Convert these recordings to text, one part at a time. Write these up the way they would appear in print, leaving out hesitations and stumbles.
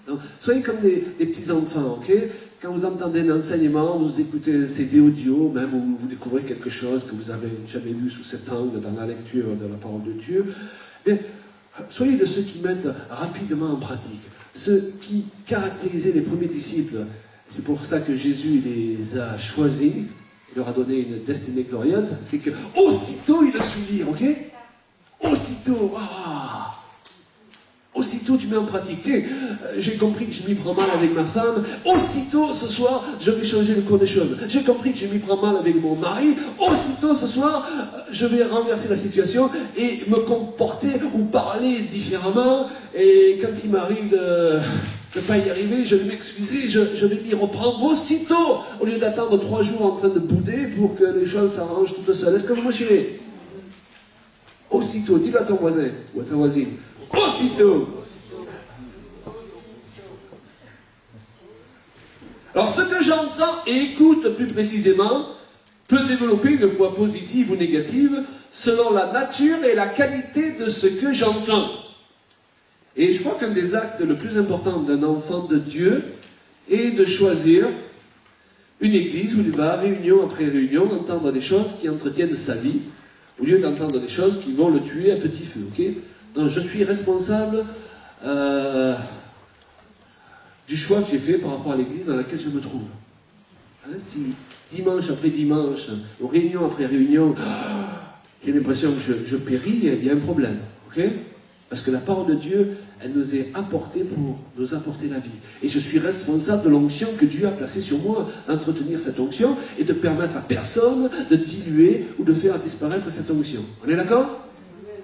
Donc, soyez comme des petits-enfants, ok? Quand vous entendez un enseignement, vous écoutez un CD audio, même où vous découvrez quelque chose que vous n'avez jamais vu sous cet angle dans la lecture de la parole de Dieu, bien, soyez de ceux qui mettent rapidement en pratique, ceux qui caractérisaient les premiers disciples. C'est pour ça que Jésus les a choisis, il leur a donné une destinée glorieuse, c'est que aussitôt ils le suivirent, ok? Aussitôt, ah! Aussitôt tu mets en pratique. Tiens, j'ai compris que je m'y prends mal avec ma femme. Aussitôt ce soir, je vais changer le cours des choses. J'ai compris que je m'y prends mal avec mon mari. Aussitôt ce soir, je vais renverser la situation et me comporter ou parler différemment. Et quand il m'arrive de ne pas y arriver, je vais m'excuser, je vais m'y reprendre aussitôt, au lieu d'attendre 3 jours en train de bouder pour que les choses s'arrangent toutes seules. Est-ce que vous me suivez? Aussitôt, dis-le à ton voisin ou à ta voisine. Aussitôt. Alors ce que j'entends et écoute plus précisément peut développer une foi positive ou négative selon la nature et la qualité de ce que j'entends. Et je crois qu'un des actes le plus important d'un enfant de Dieu est de choisir une église où il va, réunion après réunion, entendre des choses qui entretiennent sa vie, au lieu d'entendre des choses qui vont le tuer à petit feu, ok? Donc je suis responsable du choix que j'ai fait par rapport à l'église dans laquelle je me trouve. Hein, si dimanche après dimanche, ou réunion après réunion, j'ai l'impression que je péris, il y a un problème, ok? Parce que la parole de Dieu, elle nous est apportée pour nous apporter la vie. Et je suis responsable de l'onction que Dieu a placée sur moi, d'entretenir cette onction et de permettre à personne de diluer ou de faire disparaître cette onction. On est d'accord?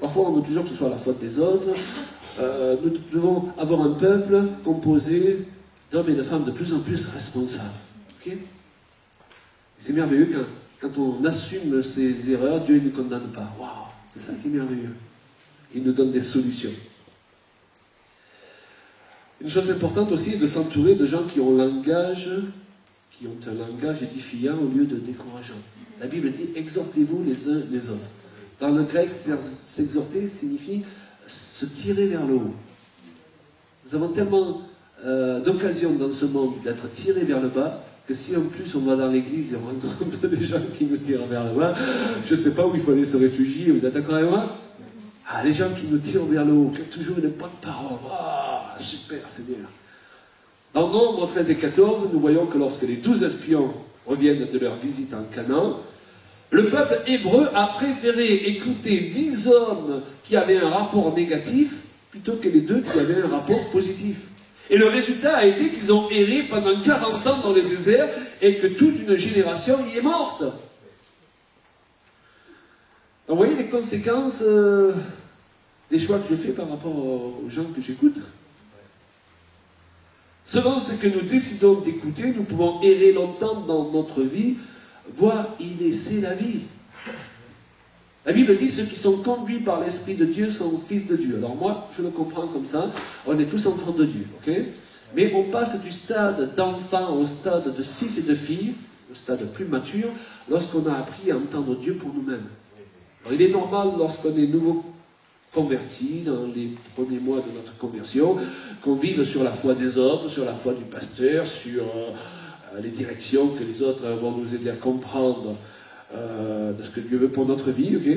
Parfois, on veut toujours que ce soit la faute des autres. Nous devons avoir un peuple composé d'hommes et de femmes de plus en plus responsables. Okay? C'est merveilleux quand on assume ses erreurs, Dieu ne nous condamne pas. Waouh, c'est ça qui est merveilleux. Il nous donne des solutions. Une chose importante aussi est de s'entourer de gens qui ont un langage édifiant au lieu de décourageant. La Bible dit « exhortez-vous les uns les autres ». Dans le grec, s'exhorter signifie se tirer vers le haut. Nous avons tellement d'occasions dans ce monde d'être tirés vers le bas que si en plus on va dans l'église et on rencontre des gens qui nous tirent vers le bas, je ne sais pas où il faut aller se réfugier, vous êtes d'accord avec moi? Ah, les gens qui nous tirent vers le haut, qui ont toujours une bonne parole, ah, super, c'est bien. Dans Nombre 13 et 14, nous voyons que lorsque les 12 espions reviennent de leur visite en Canaan, le peuple hébreu a préféré écouter 10 hommes qui avaient un rapport négatif plutôt que les 2 qui avaient un rapport positif. Et le résultat a été qu'ils ont erré pendant 40 ans dans les déserts et que toute une génération y est morte. Donc vous voyez les conséquences des choix que je fais par rapport aux gens que j'écoute. Selon ce que nous décidons d'écouter, nous pouvons errer longtemps dans notre vie, voire y laisser la vie. La Bible dit ceux qui sont conduits par l'Esprit de Dieu sont fils de Dieu. Alors moi, je le comprends comme ça, on est tous enfants de Dieu, ok? Mais on passe du stade d'enfant au stade de fils et de filles, au stade plus mature, lorsqu'on a appris à entendre Dieu pour nous-mêmes. Alors il est normal lorsqu'on est nouveau converti, dans les premiers mois de notre conversion, qu'on vive sur la foi des autres, sur la foi du pasteur, sur les directions que les autres vont nous aider à comprendre de ce que Dieu veut pour notre vie, ok?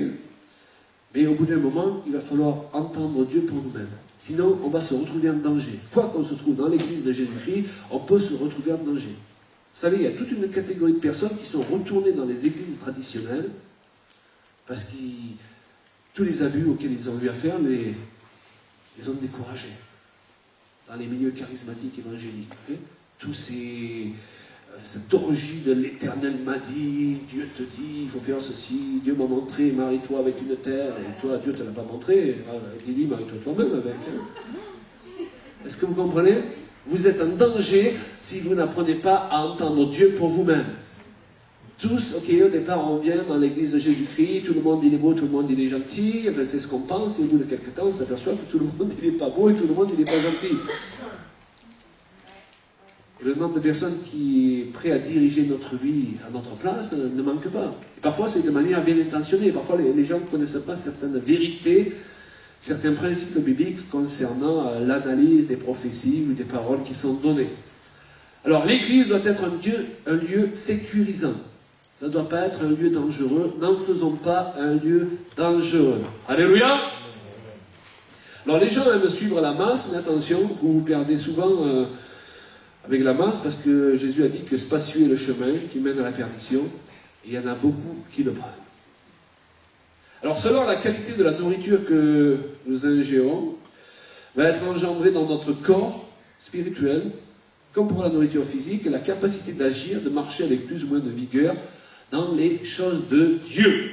Mais au bout d'un moment, il va falloir entendre Dieu pour nous-mêmes. Sinon, on va se retrouver en danger. Quoi qu'on se trouve dans l'église de Jésus-Christ, on peut se retrouver en danger. Vous savez, il y a toute une catégorie de personnes qui sont retournées dans les églises traditionnelles parce que tous les abus auxquels ils ont eu affaire les ont découragés. Dans les milieux charismatiques évangéliques, okay? Cette orgie de l'Éternel m'a dit, Dieu te dit, il faut faire ceci, Dieu m'a montré, marie-toi avec une terre, et toi, Dieu ne te l'a pas montré, dis-lui, marie-toi toi-même avec. Hein. Est-ce que vous comprenez? Vous êtes en danger si vous n'apprenez pas à entendre Dieu pour vous-même. Tous, ok, au départ, on vient dans l'église de Jésus-Christ, tout le monde il est beau, tout le monde il est gentil, enfin, c'est ce qu'on pense, et au bout de quelques temps, on s'aperçoit que tout le monde il n'est pas beau et tout le monde il n'est pas gentil. Le nombre de personnes qui est prêt à diriger notre vie à notre place ne manque pas. Et parfois, c'est de manière bien intentionnée. Parfois, les gens ne connaissent pas certaines vérités certains principes bibliques concernant l'analyse des prophéties ou des paroles qui sont données. Alors, l'Église doit être un lieu sécurisant. Ça ne doit pas être un lieu dangereux. N'en faisons pas un lieu dangereux. Alléluia! Alors, les gens aiment suivre la masse, mais attention, vous vous perdez souvent avec la masse, parce que Jésus a dit que spacieux est le chemin qui mène à la perdition, et il y en a beaucoup qui le prennent. Alors, selon la qualité de la nourriture que nous ingérons, va être engendrée dans notre corps spirituel, comme pour la nourriture physique, la capacité d'agir, de marcher avec plus ou moins de vigueur dans les choses de Dieu.